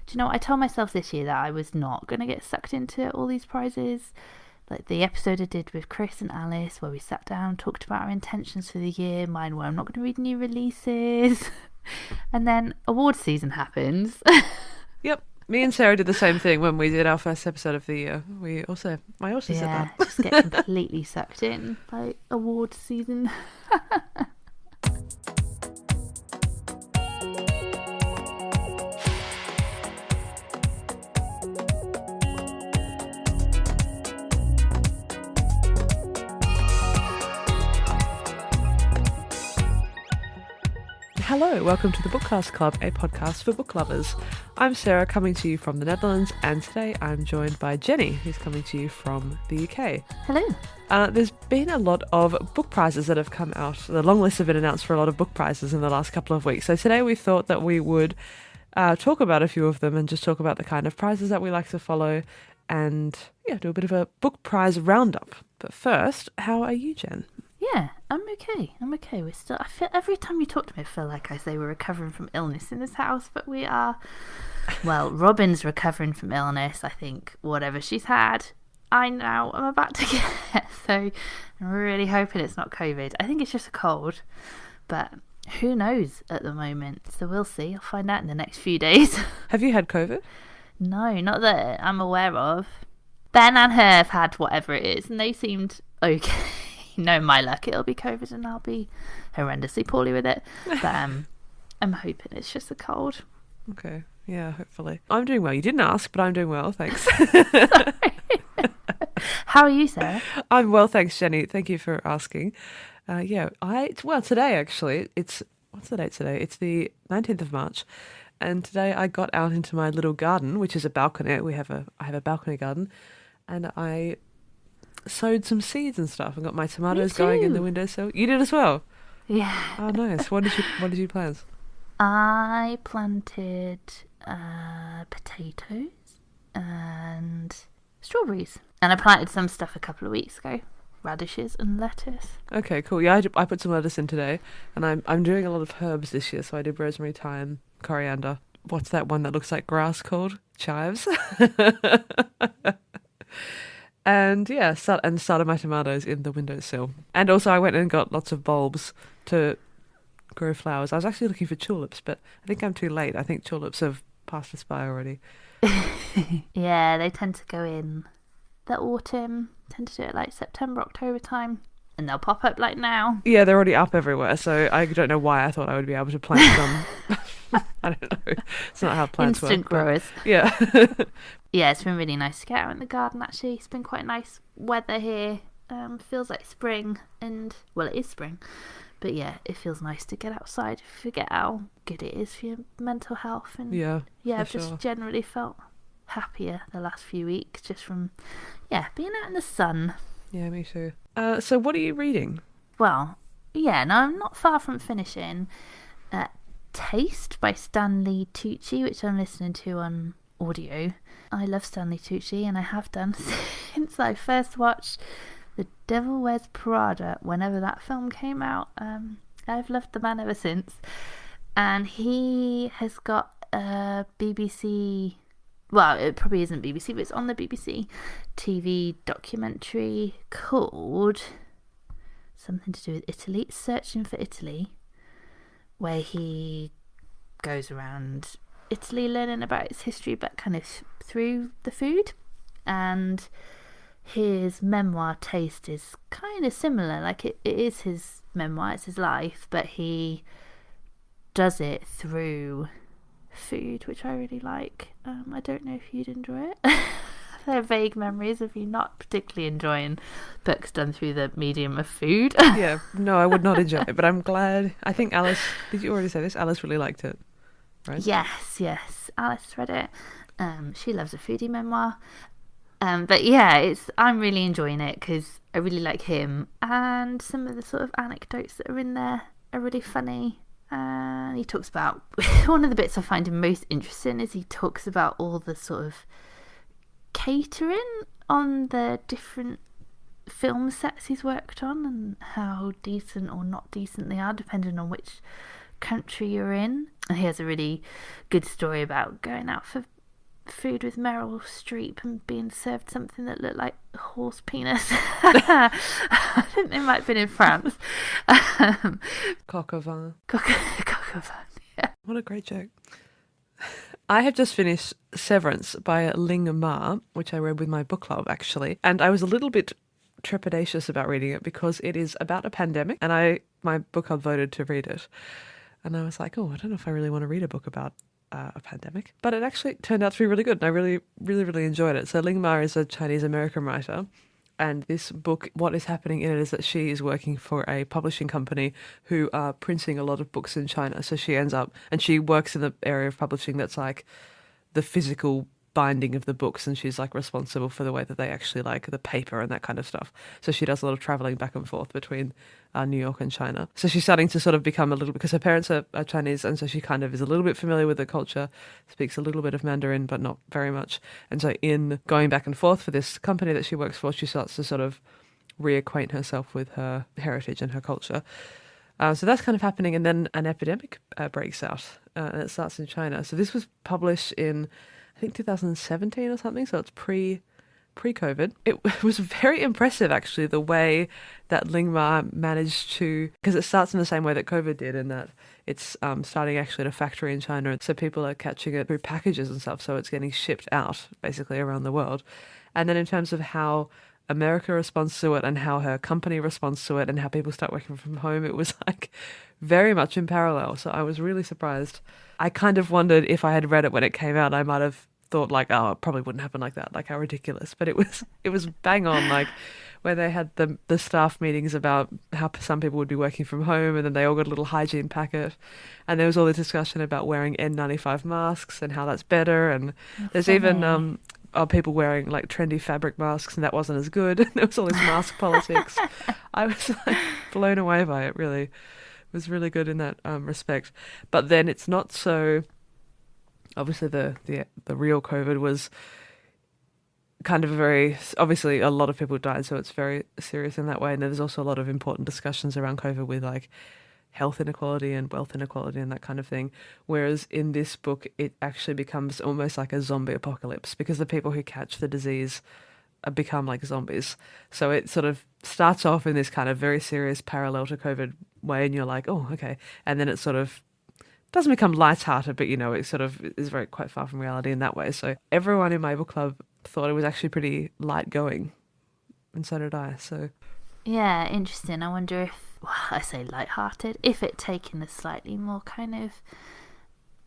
Do you know what? I told myself this year that I was not going to get sucked into all these prizes. Like the episode I did with Chris and Alice, where we sat down, talked about our intentions for the year. Mine were, I'm not going to read new releases. And then award season happens. Yep. Me and Sarah did the same thing when we did our first episode of the year. I also said that. Just get completely sucked in by award season. Hello, welcome to the Bookcast Club, a podcast for book lovers. I'm Sarah, coming to you from the Netherlands, and today I'm joined by Jenny, who's coming to you from the UK. Hello. There's been a lot of book prizes that have come out. The long lists have been announced for a lot of book prizes in the last couple of weeks. So today we thought that we would talk about a few of them and just talk about the kind of prizes that we like to follow and do a bit of a book prize roundup. But first, how are you, Jen? Yeah, I'm okay. I feel every time you talk to me, I feel like I say we're recovering from illness in this house, but we are. Well, Robin's recovering from illness. I think whatever she's had, I'm about to get. So I'm really hoping it's not COVID. I think it's just a cold, but who knows at the moment? So we'll see. I'll find out in the next few days. Have you had COVID? No, not that I'm aware of. Ben and her have had whatever it is, and they seemed okay. No, my luck, it'll be COVID and I'll be horrendously poorly with it. But I'm hoping it's just a cold. Okay, yeah, hopefully. I'm doing well. You didn't ask, but I'm doing well, thanks. How are you, Sarah? I'm well, thanks, Jenny. Thank you for asking. Today actually, what's the date today? It's the 19th of March. And today I got out into my little garden, which is a balcony. I have a balcony garden, and I sowed some seeds and stuff and got my tomatoes going in the windowsill. You did as well? Yeah. Oh, nice. What did you plant? I planted potatoes and strawberries. And I planted some stuff a couple of weeks ago. Radishes and lettuce. Okay, cool. Yeah, I put some lettuce in today, and I'm doing a lot of herbs this year. So I did rosemary, thyme, coriander. What's that one that looks like grass called? Chives. And started my tomatoes in the windowsill. And also I went and got lots of bulbs to grow flowers. I was actually looking for tulips, but I think I'm too late. I think tulips have passed us by already. Yeah, they tend to go in the autumn. Tend to do it like September, October time. And they'll pop up like now. Yeah, they're already up everywhere, so I don't know why I thought I would be able to plant them. I don't know. It's not how plants Instant work. growers. Yeah. Yeah, it's been really nice to get out in the garden, actually. It's been quite nice weather here. Feels like spring, and, well, it is spring. But yeah, it feels nice to get outside. Forget how good it is for your mental health. And yeah, I've just generally felt happier the last few weeks just from, being out in the sun. Yeah, me too. So what are you reading? Well, I'm not far from finishing Taste by Stanley Tucci, which I'm listening to on audio. I love Stanley Tucci, and I have done since I first watched The Devil Wears Prada, whenever that film came out. I've loved the man ever since. And he has got a BBC... Well, it probably isn't BBC, but it's on the BBC TV documentary called something to do with Italy, Searching for Italy, where he goes around Italy learning about its history, but kind of through the food. And his memoir, Taste, is kind of similar. Like, it is his memoir, it's his life, but he does it through food, which I really like. I don't know if you'd enjoy it. They're vague memories of you not particularly enjoying books done through the medium of food. Yeah, no, I would not enjoy it, but I'm glad. I think Alice, did you already say this? Alice really liked it, right? Yes, Alice read it. She loves a foodie memoir. But yeah, I'm really enjoying it because I really like him, and some of the sort of anecdotes that are in there are really funny. And he talks about, one of the bits I find him most interesting is he talks about all the sort of catering on the different film sets he's worked on and how decent or not decent they are depending on which country you're in. And he has a really good story about going out for food with Meryl Streep and being served something that looked like a horse penis. I think they might have been in France. Coq au vin. Coq au vin, yeah. What a great joke. I have just finished Severance by Ling Ma, which I read with my book club, actually. And I was a little bit trepidatious about reading it because it is about a pandemic, and my book club voted to read it. And I was like, oh, I don't know if I really want to read a book about a pandemic. But it actually turned out to be really good, and I really, really, really enjoyed it. So Ling Ma is a Chinese-American writer, and this book, what is happening in it is that she is working for a publishing company who are printing a lot of books in China. So she ends up, and she works in the area of publishing that's like the physical binding of the books, and she's like responsible for the way that they actually like the paper and that kind of stuff. So she does a lot of traveling back and forth between New York and China. So she's starting to sort of become a little, because her parents are Chinese, and so she kind of is a little bit familiar with the culture, speaks a little bit of Mandarin, but not very much. And so in going back and forth for this company that she works for, she starts to sort of reacquaint herself with her heritage and her culture. So that's kind of happening, and then an epidemic breaks out, and it starts in China. So this was published in, I think, 2017 or something, so it's pre-COVID. It was very impressive, actually, the way that Ling Ma managed to, because it starts in the same way that COVID did, in that it's starting actually at a factory in China, so people are catching it through packages and stuff, so it's getting shipped out, basically, around the world. And then in terms of how America responds to it and how her company responds to it and how people start working from home, it was like very much in parallel. So I was really surprised. I kind of wondered if I had read it when it came out, I might have thought like, oh, it probably wouldn't happen like that, like how ridiculous. But it was bang on, like where they had the staff meetings about how some people would be working from home, and then they all got a little hygiene packet, and there was all this discussion about wearing N95 masks and how that's better, and there's even people wearing like trendy fabric masks, and that wasn't as good. There was all this mask politics. I was like blown away by it. Really, it was really good in that respect. But then it's not so. Obviously, the real COVID was kind of obviously a lot of people died, so it's very serious in that way. And there's also a lot of important discussions around COVID with like health inequality and wealth inequality and that kind of thing. Whereas in this book, it actually becomes almost like a zombie apocalypse, because the people who catch the disease become like zombies. So it sort of starts off in this kind of very serious parallel to COVID way, and you're like, oh, okay. And then it sort of doesn't become lighthearted, but, you know, it sort of is quite far from reality in that way. So everyone in my book club thought it was actually pretty light going, and so did I. So yeah, interesting. I wonder if, well, I say light-hearted, if it taken a slightly more kind of,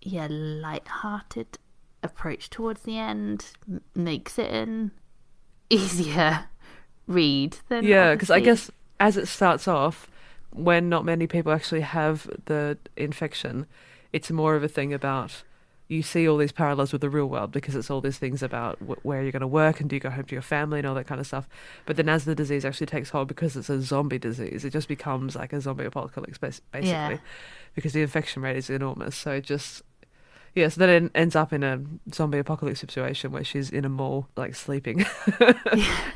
light-hearted approach towards the end makes it an easier read than because I guess as it starts off, when not many people actually have the infection, it's more of a thing about, you see all these parallels with the real world, because it's all these things about where you're going to work and do you go home to your family and all that kind of stuff. But then as the disease actually takes hold, because it's a zombie disease, it just becomes like a zombie apocalypse, basically, because the infection rate is enormous. So it just, so then it ends up in a zombie apocalypse situation where she's in a mall, like sleeping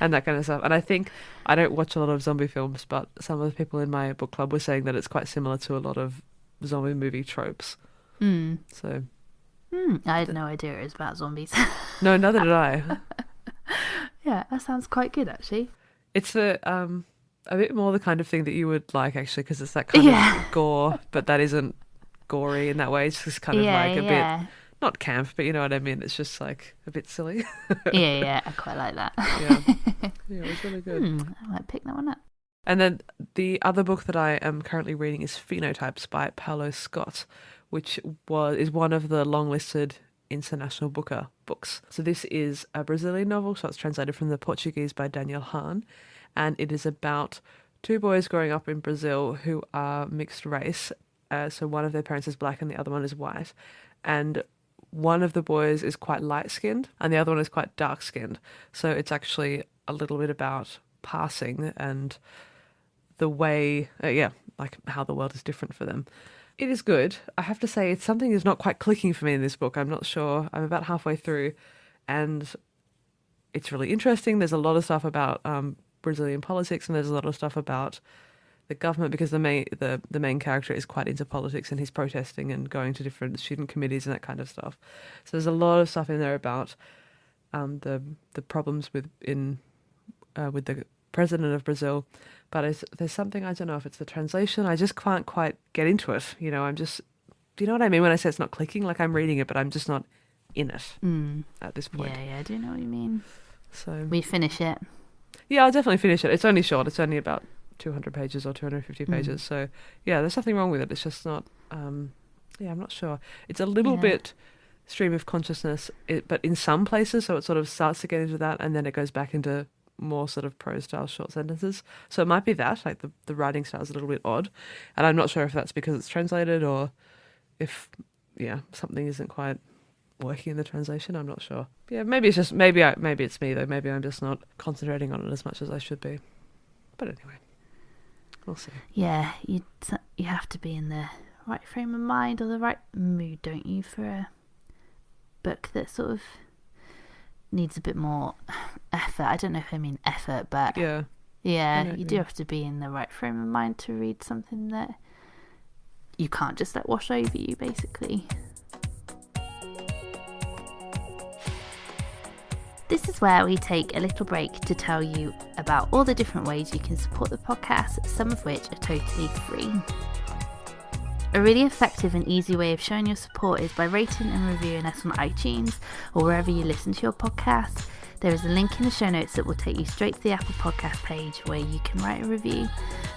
and that kind of stuff. And I think, I don't watch a lot of zombie films, but some of the people in my book club were saying that it's quite similar to a lot of zombie movie tropes. So I had no idea it was about zombies. No, neither did I. Yeah, that sounds quite good, actually. It's a bit more the kind of thing that you would like, actually, because it's that kind of gore, but that isn't gory in that way. It's just kind of like a bit, not camp, but you know what I mean. It's just like a bit silly. I quite like that. Yeah, it was really good. I might pick that one up. And then the other book that I am currently reading is Phenotypes by Paulo Scott, which is one of the long-listed International Booker books. So this is a Brazilian novel, so it's translated from the Portuguese by Daniel Hahn, and it is about two boys growing up in Brazil who are mixed race. So one of their parents is black and the other one is white, and one of the boys is quite light-skinned and the other one is quite dark-skinned. So it's actually a little bit about passing and the way, like how the world is different for them. It is good. I have to say, it's something that's not quite clicking for me in this book. I'm not sure. I'm about halfway through, and it's really interesting. There's a lot of stuff about Brazilian politics, and there's a lot of stuff about the government, because the main character is quite into politics and he's protesting and going to different student committees and that kind of stuff. So there's a lot of stuff in there about the problems with the president of Brazil. But there's something, I don't know if it's the translation, I just can't quite get into it. You know, do you know what I mean when I say it's not clicking? Like I'm reading it, but I'm just not in it at this point. Yeah, I do know what you mean. So we finish it. Yeah, I'll definitely finish it. It's only short. It's only about 200 pages or 250 pages. So yeah, there's nothing wrong with it. It's just not, I'm not sure. It's a little bit stream of consciousness, but in some places, so it sort of starts to get into that and then it goes back into more sort of prose style short sentences. So it might be that, like the writing style is a little bit odd. And I'm not sure if that's because it's translated or if, something isn't quite working in the translation. I'm not sure. Yeah, maybe it's just, maybe it's me though. Maybe I'm just not concentrating on it as much as I should be. But anyway, we'll see. Yeah, you have to be in the right frame of mind or the right mood, don't you, for a book that sort of needs a bit more effort. I don't know if I mean effort, but yeah, you do have to be in the right frame of mind to read something that you can't just let wash over you, basically. This is where we take a little break to tell you about all the different ways you can support the podcast, some of which are totally free. A really effective and easy way of showing your support is by rating and reviewing us on iTunes or wherever you listen to your podcast. There is a link in the show notes that will take you straight to the Apple Podcast page where you can write a review.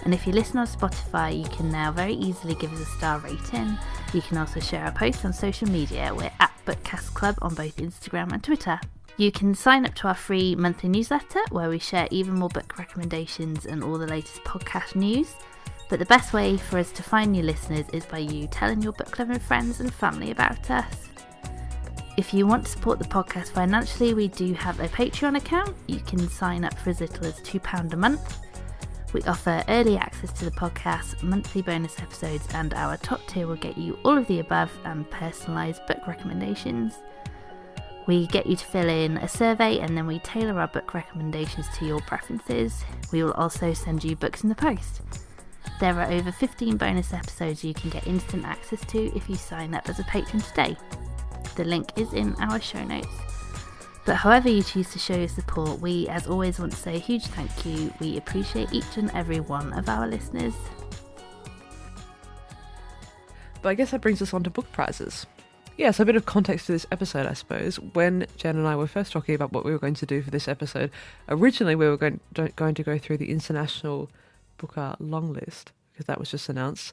And if you listen on Spotify, you can now very easily give us a star rating. You can also share our posts on social media. We're at Bookcast Club on both Instagram and Twitter. You can sign up to our free monthly newsletter where we share even more book recommendations and all the latest podcast news. But the best way for us to find new listeners is by you telling your book-loving friends and family about us. If you want to support the podcast financially, we do have a Patreon account. You can sign up for as little as £2 a month. We offer early access to the podcast, monthly bonus episodes, and our top tier will get you all of the above and personalised book recommendations. We get you to fill in a survey and then we tailor our book recommendations to your preferences. We will also send you books in the post. There are over 15 bonus episodes you can get instant access to if you sign up as a patron today. The link is in our show notes. But however you choose to show your support, we as always want to say a huge thank you. We appreciate each and every one of our listeners. But I guess that brings us on to book prizes. Yeah, so a bit of context to this episode, I suppose. When Jen and I were first talking about what we were going to do for this episode, originally we were going to go through the International Booker Longlist, because that was just announced.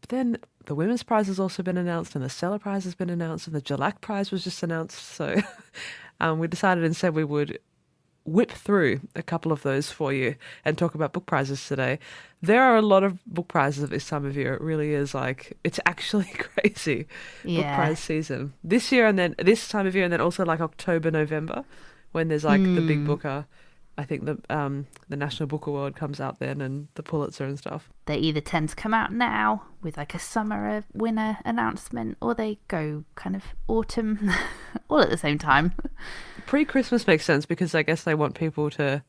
But then the Women's Prize has also been announced, and the Stella Prize has been announced, and the Gellick Prize was just announced. So we decided instead we would whip through a couple of those for you and talk about book prizes today. There are a lot of book prizes at this time of year. It really is it's actually crazy. Book prize season. This year and then this time of year, and then also October, November, when there's the big booker. I think the National Book Award comes out then, and the Pulitzer and stuff. They either tend to come out now with a summer winner announcement, or they go kind of autumn, all at the same time. Pre-Christmas makes sense because I guess they want people to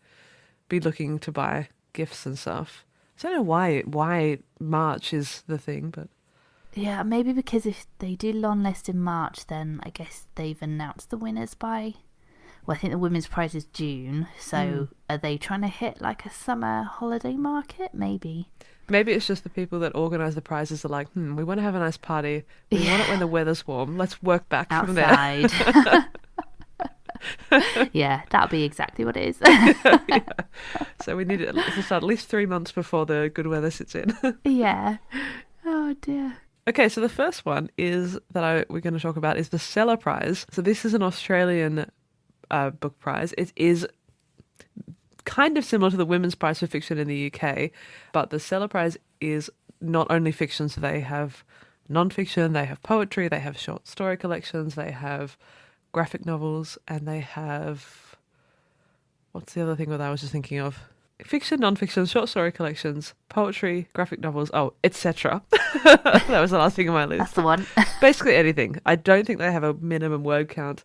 be looking to buy gifts and stuff. I don't know why March is the thing, but yeah, maybe because if they do Longlist in March, then I guess they've announced the winners by. Well, I think the Women's Prize is June, so are they trying to hit a summer holiday market? Maybe. Maybe it's just the people that organise the prizes are we want to have a nice party. We want it when the weather's warm. Let's work back outside. From there. Yeah, that'll be exactly what it is. Yeah. So we need it to start at least 3 months before the good weather sits in. Yeah. Oh, dear. Okay, so the first one is that we're going to talk about is the Stella Prize. So this is an Australian book prize. It is kind of similar to the Women's Prize for Fiction in the UK, but the Stella Prize is not only fiction, so they have non-fiction, they have poetry, they have short story collections, they have graphic novels, and they have... What's the other thing that I was just thinking of? Fiction, non-fiction, short story collections, poetry, graphic novels, etc. That was the last thing on my list. That's the one. Basically anything. I don't think they have a minimum word count.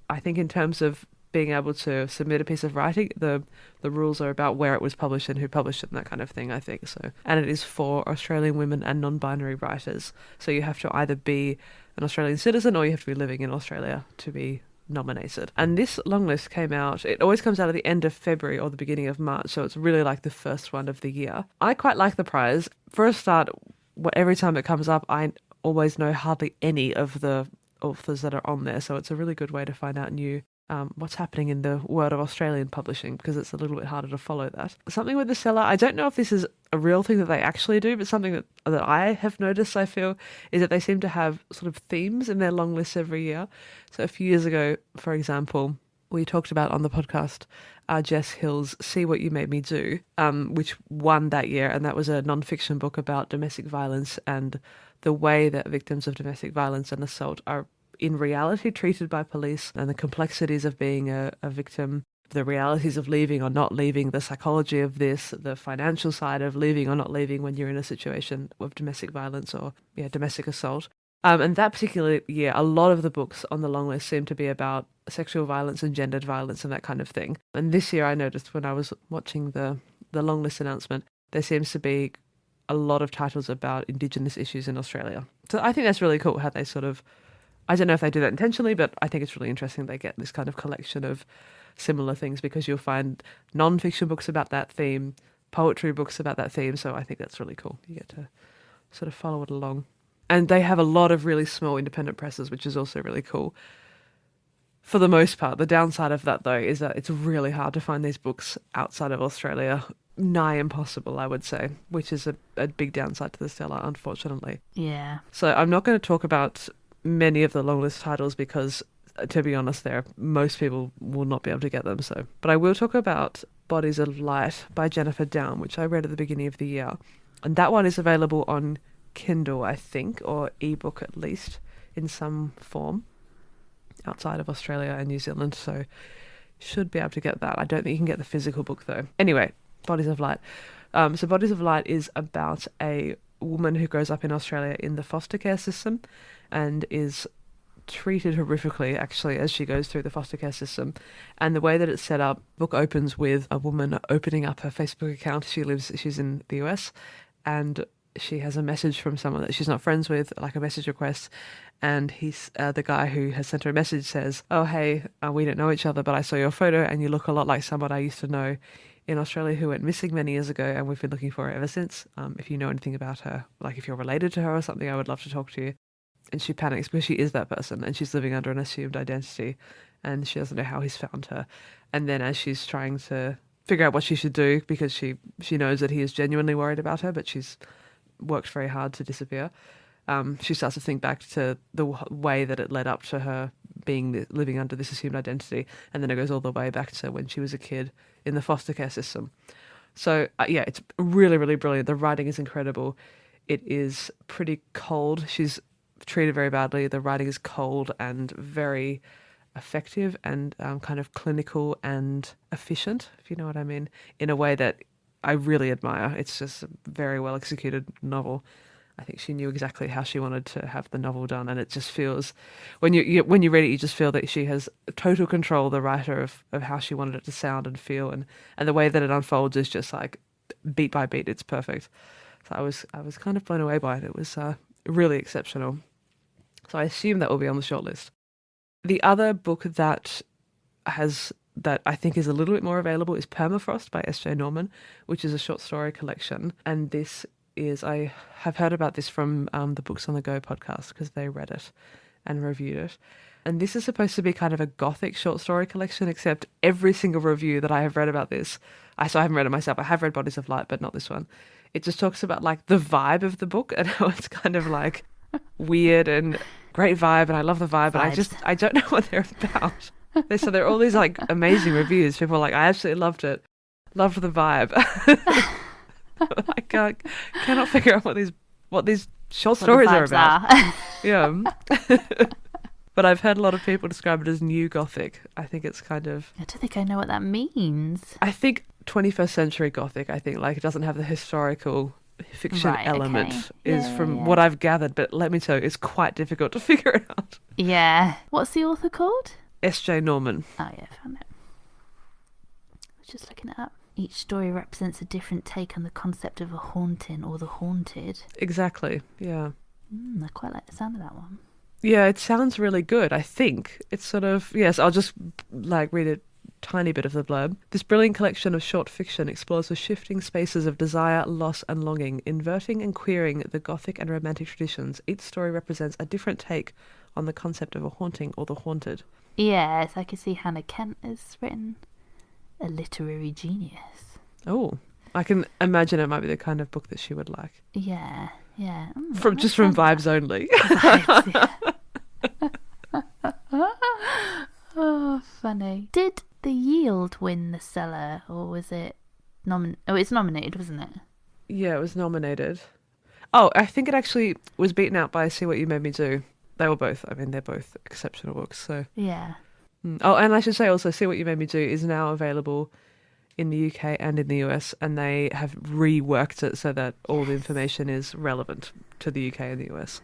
I think in terms of being able to submit a piece of writing. The rules are about where it was published and who published it and that kind of thing, I think. So, and it is for Australian women and non-binary writers. So you have to either be an Australian citizen or you have to be living in Australia to be nominated. And this long list came out, it always comes out at the end of February or the beginning of March, so it's really like the first one of the year. I quite like the prize. For a start, every time it comes up, I always know hardly any of the authors that are on there, so it's a really good way to find out new what's happening in the world of Australian publishing, because it's a little bit harder to follow that. Something with the seller, I don't know if this is a real thing that they actually do, but something that I have noticed, I feel, is that they seem to have sort of themes in their long lists every year. So a few years ago, for example, we talked about on the podcast Jess Hill's See What You Made Me Do, which won that year, and that was a non-fiction book about domestic violence and the way that victims of domestic violence and assault are in reality treated by police, and the complexities of being a victim, the realities of leaving or not leaving, the psychology of this, the financial side of leaving or not leaving when you're in a situation of domestic violence or domestic assault. And that particular year, a lot of the books on the long list seem to be about sexual violence and gendered violence and that kind of thing. And this year I noticed when I was watching the long list announcement, there seems to be a lot of titles about Indigenous issues in Australia. So I think that's really cool how they sort of, I don't know if they do that intentionally, but I think it's really interesting they get this kind of collection of similar things, because you'll find non-fiction books about that theme, poetry books about that theme, so I think that's really cool. You get to sort of follow it along. And they have a lot of really small independent presses, which is also really cool. For the most part, the downside of that, though, is that it's really hard to find these books outside of Australia. Nigh impossible, I would say, which is a big downside to the seller, unfortunately. Yeah. So I'm not going to talk about many of the long list titles because, to be honest, most people will not be able to get them. But I will talk about Bodies of Light by Jennifer Down, which I read at the beginning of the year. And that one is available on Kindle, I think, or ebook at least, in some form, outside of Australia and New Zealand, so should be able to get that. I don't think you can get the physical book, though. Anyway, Bodies of Light. So Bodies of Light is about a woman who grows up in Australia in the foster care system and is treated horrifically, actually, as she goes through the foster care system. And the way that it's set up, book opens with a woman opening up her Facebook account. She's in the US, and she has a message from someone that she's not friends with, like a message request, and he's the guy who has sent her a message says, "Oh, hey, we don't know each other, but I saw your photo and you look a lot like someone I used to know in Australia who went missing many years ago, and we've been looking for her ever since. If you know anything about her, like if you're related to her or something, I would love to talk to you." And she panics because she is that person and she's living under an assumed identity and she doesn't know how he's found her. And then as she's trying to figure out what she should do, because she knows that he is genuinely worried about her, but she's worked very hard to disappear, she starts to think back to the way that it led up to her living under this assumed identity, and then it goes all the way back to when she was a kid in the foster care system. So it's really, really brilliant. The writing is incredible. It is pretty cold. She's treated very badly. The writing is cold and very effective and kind of clinical and efficient, if you know what I mean, in a way that I really admire. It's just a very well executed novel. I think she knew exactly how she wanted to have the novel done, and it just feels, when you read it, you just feel that she has total control, the writer, of how she wanted it to sound and feel, and the way that it unfolds is just like beat by beat. It's perfect. So I was kind of blown away by it. It was really exceptional. So I assume that will be on the shortlist. The other book that I think is a little bit more available is Permafrost by S.J. Norman, which is a short story collection. And this is, I have heard about this from the Books on the Go podcast because they read it and reviewed it. And this is supposed to be kind of a gothic short story collection, except every single review that I have read about this, so I haven't read it myself, I have read Bodies of Light, but not this one. It just talks about like the vibe of the book and how it's kind of like weird and great vibe, and I love the vibe, but I don't know what they're about. So there are all these like amazing reviews. People are like, I absolutely loved it, loved the vibe. I cannot figure out what these short stories are about. Yeah. But I've heard a lot of people describe it as new gothic. I think it's kind of, I don't think I know what that means. I think 21st century gothic. I think like it doesn't have the historical fiction element from what I've gathered, but let me tell you, it's quite difficult to figure it out. Yeah. What's the author called? S.J. Norman. Oh yeah, I found it. I was just looking it up. Each story represents a different take on the concept of a haunting or the haunted. Exactly, yeah. I quite like the sound of that one. Yeah, it sounds really good, I think. It's sort of, yes, I'll just read a tiny bit of the blurb. This brilliant collection of short fiction explores the shifting spaces of desire, loss and longing, inverting and queering the Gothic and Romantic traditions. Each story represents a different take on the concept of a haunting or the haunted. Yes, I can see Hannah Kent has written a literary genius. Oh, I can imagine it might be the kind of book that she would like. Yeah. From vibes only. Vibes, yeah. Oh, funny. Did The Yield win the Cellar, or was it it's nominated, wasn't it? Yeah, it was nominated. Oh, I think it actually was beaten out by See What You Made Me Do. They were both, they're both exceptional books, so. Yeah. Oh, and I should say also, See What You Made Me Do is now available in the UK and in the US, and they have reworked it so that all the information is relevant to the UK and the US.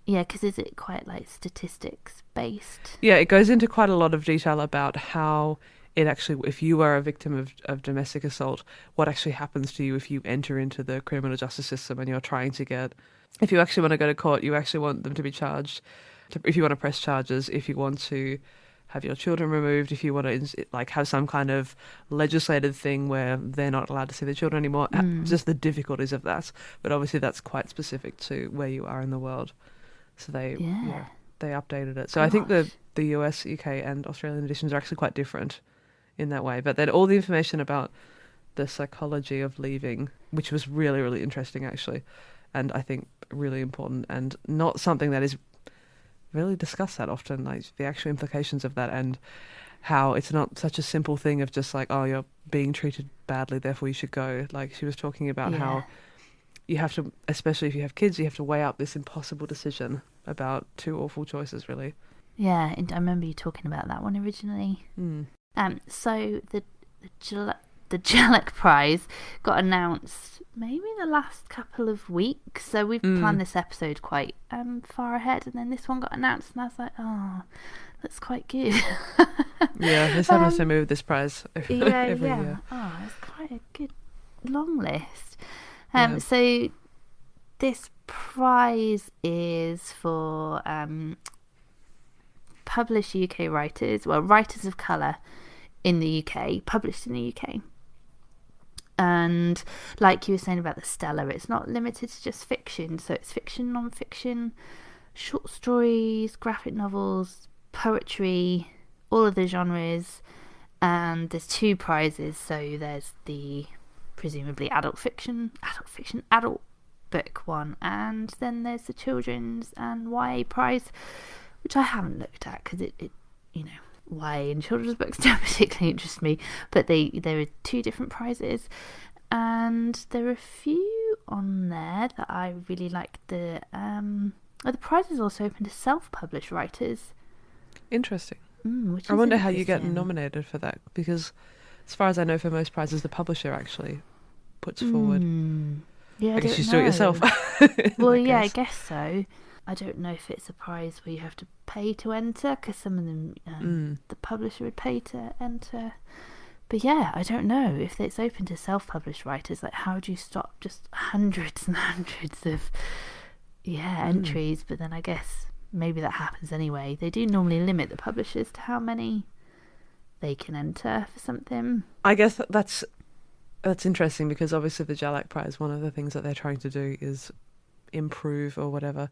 Yeah, because is it quite like statistics based? Yeah, it goes into quite a lot of detail about how it actually, if you are a victim of domestic assault, what actually happens to you if you enter into the criminal justice system and you're trying to get, if you actually want to go to court, you actually want them to be charged, if you want to press charges, if you want to have your children removed, if you want to have some kind of legislated thing where they're not allowed to see their children anymore, just the difficulties of that. But obviously that's quite specific to where you are in the world. So they updated it. So I think the US, UK and Australian editions are actually quite different in that way. But then all the information about the psychology of leaving, which was really, really interesting actually, and I think really important and not something that is really discussed that often, like the actual implications of that and how it's not such a simple thing of just like, oh, you're being treated badly, therefore you should go. Like she was talking about how you have to, especially if you have kids, you have to weigh up this impossible decision about two awful choices, really. Yeah, and I remember you talking about that one originally. So the Gellick Prize got announced maybe the last couple of weeks. So we've planned this episode quite far ahead, and then this one got announced, and I was like, oh, that's quite good. Yeah, this happens to move this prize every year. Oh, it's quite a good long list. Yeah. So this prize is for published UK writers, writers of colour in the UK, published in the UK. And like you were saying about the Stella, it's not limited to just fiction. So it's fiction, non-fiction, short stories, graphic novels, poetry, all of the genres. And there's 2 prizes. So there's the presumably adult book one, and then there's the children's and YA prize, which I haven't looked at because it YA and children's books don't particularly interest me, but there are 2 different prizes, and there are a few on there that I really like. The prize is also open to self-published writers. Interesting. Which I is wonder how you get interesting. nominated for that, because as far as I know, for most prizes the publisher actually puts forward. Yeah, I guess you just do it yourself. Well, I guess so. I don't know if it's a prize where you have to pay to enter, because some of them the publisher would pay to enter. But yeah, I don't know if it's open to self-published writers. Like, how do you stop just hundreds and hundreds of entries? But then I guess maybe that happens anyway. They do normally limit the publishers to how many they can enter for something. I guess that's interesting, because obviously the Gellick Prize, one of the things that they're trying to do is improve or whatever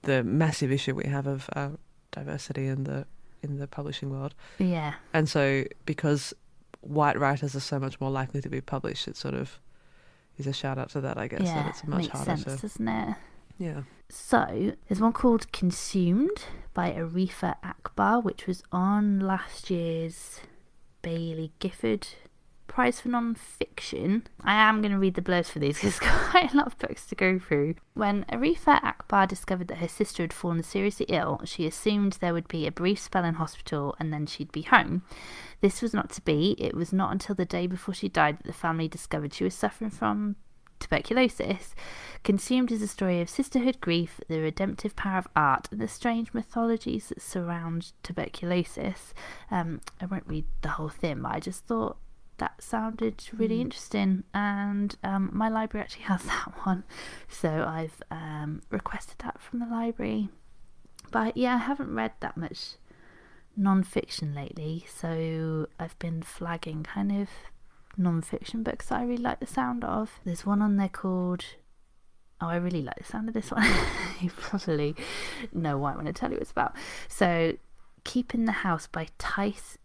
the massive issue we have of diversity in the publishing world. Yeah. And so because white writers are so much more likely to be published, it sort of is a shout out to that, I guess. Yeah, that it's much makes harder sense, to. doesn't it? Yeah. So there's one called Consumed by Arifa Akbar, which was on last year's Bailey Gifford Prize for Non-Fiction. I am going to read the blurbs for these because there's quite a lot of books to go through. When Arifa Akbar discovered that her sister had fallen seriously ill, she assumed there would be a brief spell in hospital and then she'd be home. This was not to be. It was not until the day before she died that the family discovered she was suffering from tuberculosis. Consumed is a story of sisterhood, grief, the redemptive power of art, and the strange mythologies that surround tuberculosis. I won't read the whole thing, but I just thought that sounded really interesting, and my library actually has that one, so I've requested that from the library. But yeah, I haven't read that much non-fiction lately, so I've been flagging kind of non-fiction books that I really like the sound of. There's one on there called... Oh, I really like the sound of this one. You probably know what I'm going to tell you it's about. So, Keeping the House by Tice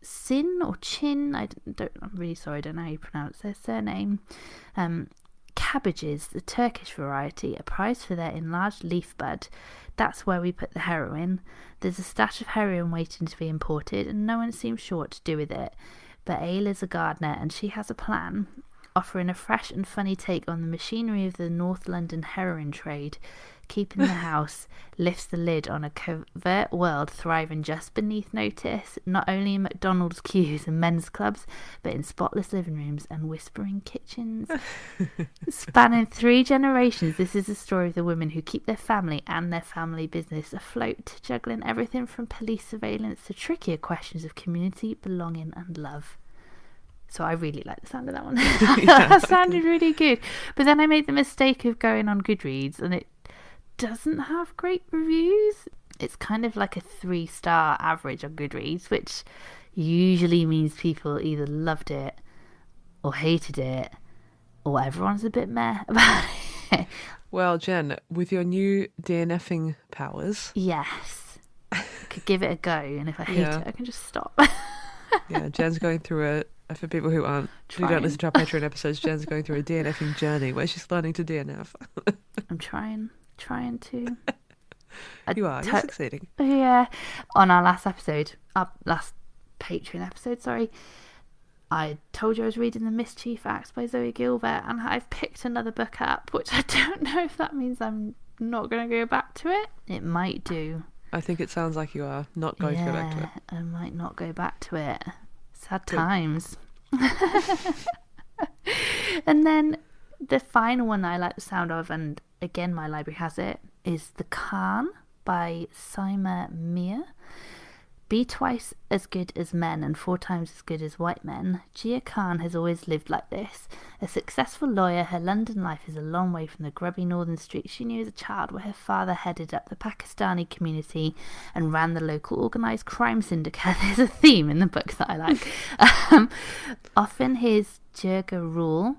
Sin or Chin. I'm really sorry, I don't know how you pronounce their surname. Cabbages, the Turkish variety, a prize for their enlarged leaf bud. That's where we put the heroin. There's a stash of heroin waiting to be imported, and no one seems sure what to do with it. But Ayla's a gardener, and she has a plan, offering a fresh and funny take on the machinery of the North London heroin trade. Keeping the House lifts the lid on a covert world thriving just beneath notice, not only in McDonald's queues and men's clubs, but in spotless living rooms and whispering kitchens. Spanning 3 generations, this is the story of the women who keep their family and their family business afloat, juggling everything from police surveillance to trickier questions of community, belonging and love. So I really like the sound of that one. That sounded really good. But then I made the mistake of going on Goodreads, and it doesn't have great reviews. It's kind of like a 3-star average on Goodreads, which usually means people either loved it or hated it, or everyone's a bit meh about it. Well, Jen, with your new DNFing powers... Yes. I could give it a go, and if I hate it, I can just stop. Yeah, Jen's going through for people who don't listen to our Patreon episodes, Jen's going through a DNFing journey where she's learning to DNF. I'm trying to. You're succeeding. Yeah. On our last Patreon episode, sorry, I told you I was reading The Mischief Acts by Zoe Gilbert, and I've picked another book up, which I don't know if that means I'm not going to go back to it. It might do. I think it sounds like you are not going to go back to it. I might not go back to it. Sad times. And then the final one I like the sound of, and again my library has it, is The Khan by Saima Mir. Be twice as good as men and 4 times as good as white men. Gia Khan has always lived like this. A successful lawyer, her London life is a long way from the grubby northern streets she knew as a child, where her father headed up the Pakistani community and ran the local organised crime syndicate. There's a theme in the book that I like. Often his Jirga rule,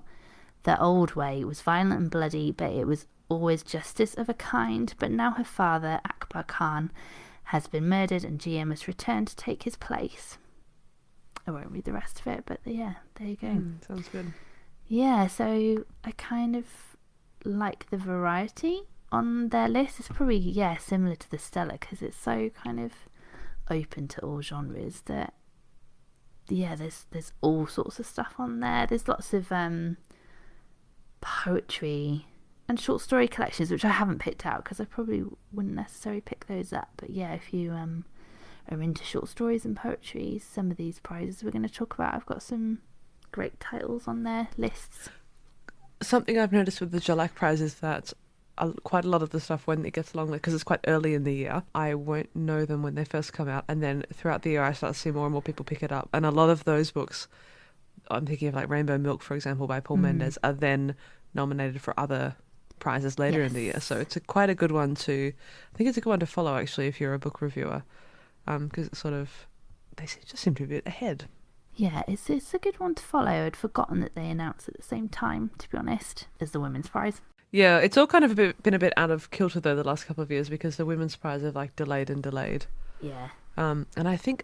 the old way, was violent and bloody, but it was always justice of a kind. But now her father, Akbar Khan, has been murdered, and Gia must return to take his place. I won't read the rest of it, but yeah, there you go. Sounds good. Yeah, so I kind of like the variety on their list. It's probably, similar to the Stella, because it's so kind of open to all genres that, there's all sorts of stuff on there. There's lots of poetry and short story collections, which I haven't picked out because I probably wouldn't necessarily pick those up. But yeah, if you are into short stories and poetry, some of these prizes we're going to talk about, I've got some great titles on their lists. Something I've noticed with the Gellick Prize is that quite a lot of the stuff, when it gets along, because it's quite early in the year, I won't know them when they first come out, and then throughout the year I start to see more and more people pick it up. And a lot of those books, I'm thinking of like Rainbow Milk, for example, by Paul Mendes, are then nominated for other prizes later in the year, so it's quite a good one to follow actually if you're a book reviewer, because it's sort of, they just seem to be a bit ahead. Yeah, it's a good one to follow. I'd forgotten that they announced at the same time, to be honest, as the Women's Prize. Yeah, it's all kind of been a bit out of kilter though the last couple of years, because the Women's Prize have like delayed. Yeah. And I feel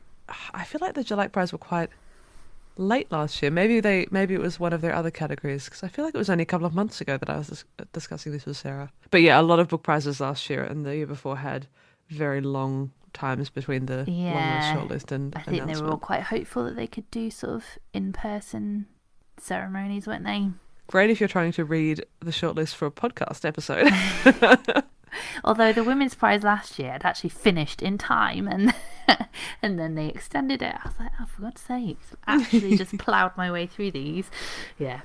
like the Gellick Prize were quite late last year. Maybe it was one of their other categories, because I feel like it was only a couple of months ago that I was discussing this with Sarah. But yeah, a lot of book prizes last year and the year before had very long times between the longlist, shortlist, and I think they were all quite hopeful that they could do sort of in-person ceremonies, weren't they? Great if you're trying to read the shortlist for a podcast episode. Although the Women's Prize last year had actually finished in time, and then they extended it. I was like, oh, for God's sake. I actually just ploughed my way through these. Yeah.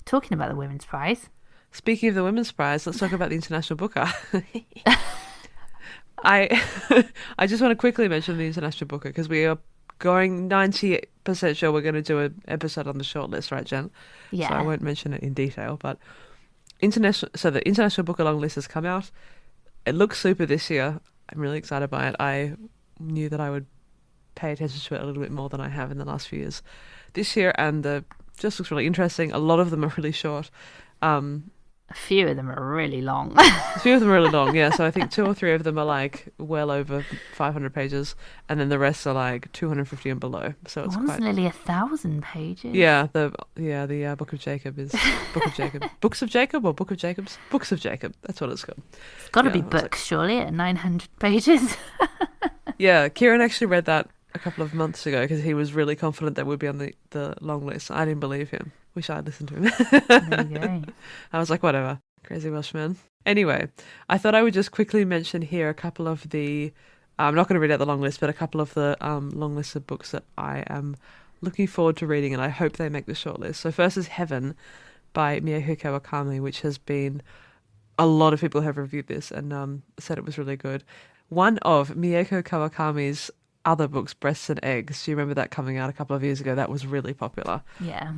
talking about the Women's Prize. Speaking of the Women's Prize, let's talk about the International Booker. I I just want to quickly mention the International Booker because we are going 90% sure we're going to do an episode on the shortlist, right, Jen? Yeah. So I won't mention it in detail, but the International Booker long list has come out. It looks super this year. I'm really excited by it. I knew that I would pay attention to it a little bit more than I have in the last few years this year, and just looks really interesting. A lot of them are really short. A few of them are really long. A few of them are really long, yeah. So I think 2 or 3 of them are like well over 500 pages, and then the rest are like 250 and below. So it's One's quite nearly 1,000 pages. yeah. The Book of Jacob is Book of Jacob. Books of Jacob or Book of Jacobs? Books of Jacob. That's what it's called. It's got to Yeah, be I was like- books, surely, at 900 pages. Yeah, Kieran actually read that a couple of months ago because he was really confident that we'd be on the long list. I didn't believe him. Wish I'd listened to him. There you go. I was like, whatever. Crazy Welshman. Anyway, I thought I would just quickly mention here a couple of the... I'm not going to read out the long list, but a couple of the long lists of books that I am looking forward to reading, and I hope they make the shortlist. So first is Heaven by Mieko Kawakami, which has been... A lot of people have reviewed this and said it was really good. One of Mieko Kawakami's other books, Breasts and Eggs, do you remember that coming out a couple of years ago? That was really popular. Yeah.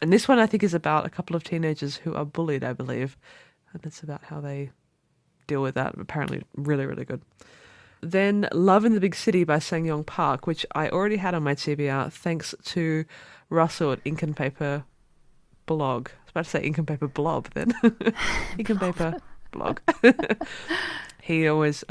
And this one, I think, is about a couple of teenagers who are bullied, I believe. And it's about how they deal with that. Apparently really, really good. Then Love in the Big City by Sang-Yong Park, which I already had on my TBR thanks to Russell at Ink and Paper Blog. I was about to say Ink and Paper Blob then. Ink and Paper Blog. He always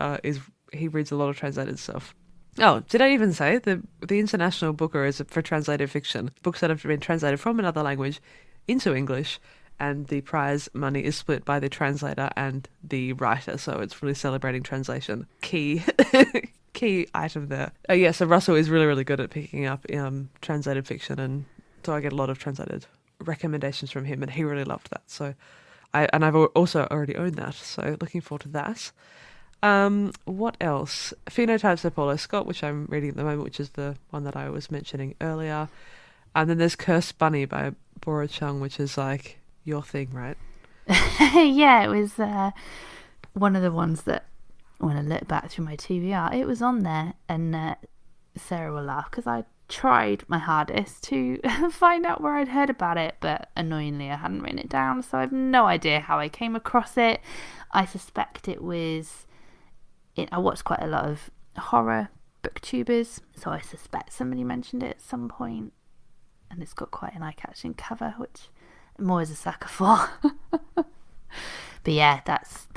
he reads a lot of translated stuff. Oh, did I even say the International Booker is for translated fiction, books that have been translated from another language into English, and the prize money is split by the translator and the writer, so it's really celebrating translation. Key item there. Yeah, so Russell is really, really good at picking up translated fiction, and so I get a lot of translated recommendations from him, and he really loved that. So I've also already owned that, so looking forward to that. What else? Phenotypes by Paulo Scott, which I'm reading at the moment, which is the one that I was mentioning earlier. And then there's Cursed Bunny by Bora Chung, which is like your thing, right? Yeah, it was one of the ones that when I look back through my TBR, it was on there, and Sarah will laugh because I tried my hardest to find out where I'd heard about it, but annoyingly I hadn't written it down, so I have no idea how I came across it. I suspect it was... I watched quite a lot of horror booktubers, so I suspect somebody mentioned it at some point, and it's got quite an eye-catching cover, which I'm always a sucker for. But yeah, that's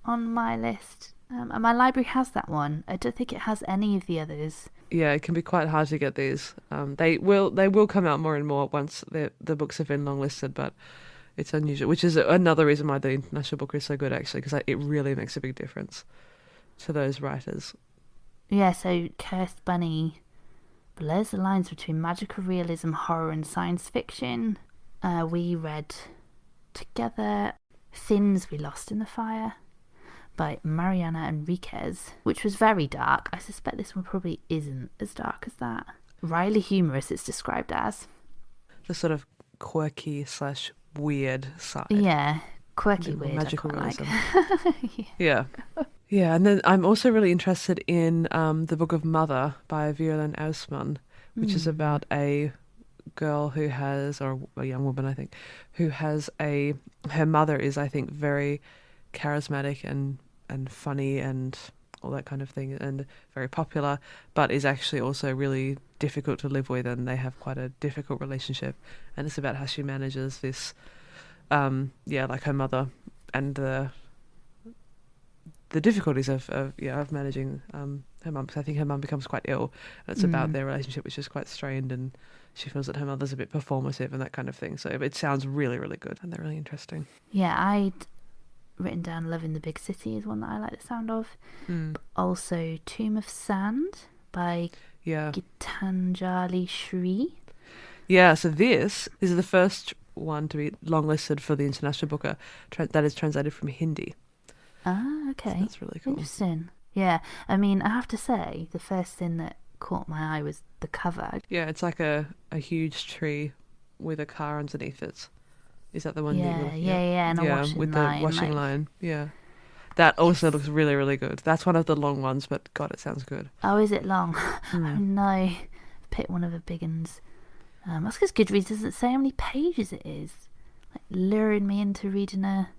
on my list, and my library has that one. I don't think it has any of the others. Yeah, it can be quite hard to get these. They will come out more and more once the books have been longlisted, but it's unusual, which is another reason why the International Booker is so good, actually, because it really makes a big difference to those writers. Yeah, so Cursed Bunny blurs the lines between magical realism, horror and science fiction. We read together Thins We Lost in the Fire by Mariana Enriquez, which was very dark. I suspect this one probably isn't as dark as that. Wryly humorous, it's described as. The sort of quirky / weird side. Yeah, quirky, weird. Magical I quite realism. like. Yeah. Yeah, and then I'm also really interested in the Book of Mother by Violaine, which is about a girl who has, or a young woman, I think, who has her mother is, I think, very charismatic and funny and all that kind of thing, and very popular, but is actually also really difficult to live with, and they have quite a difficult relationship. And it's about how she manages this, like her mother and the difficulties of managing her mum, because I think her mum becomes quite ill, and it's about their relationship, which is quite strained, and she feels that her mother's a bit performative and that kind of thing. So it sounds really, really good, and they're really interesting. Yeah, I'd written down Love in the Big City is one that I like the sound of. But also Tomb of Sand by Geetanjali Shree. Yeah, so this is the first one to be longlisted for the International Booker that is translated from Hindi. Ah, okay. So that's really cool. Interesting. Yeah, I mean, I have to say, the first thing that caught my eye was the cover. Yeah, it's like a huge tree with a car underneath it. Is that the one? Yeah, and a washing with line, the washing like... line. Yeah, that also looks really, really good. That's one of the long ones, but God, it sounds good. Oh, is it long? Oh no, pick one of the big ones. That's because Goodreads doesn't say how many pages it is. Like luring me into reading a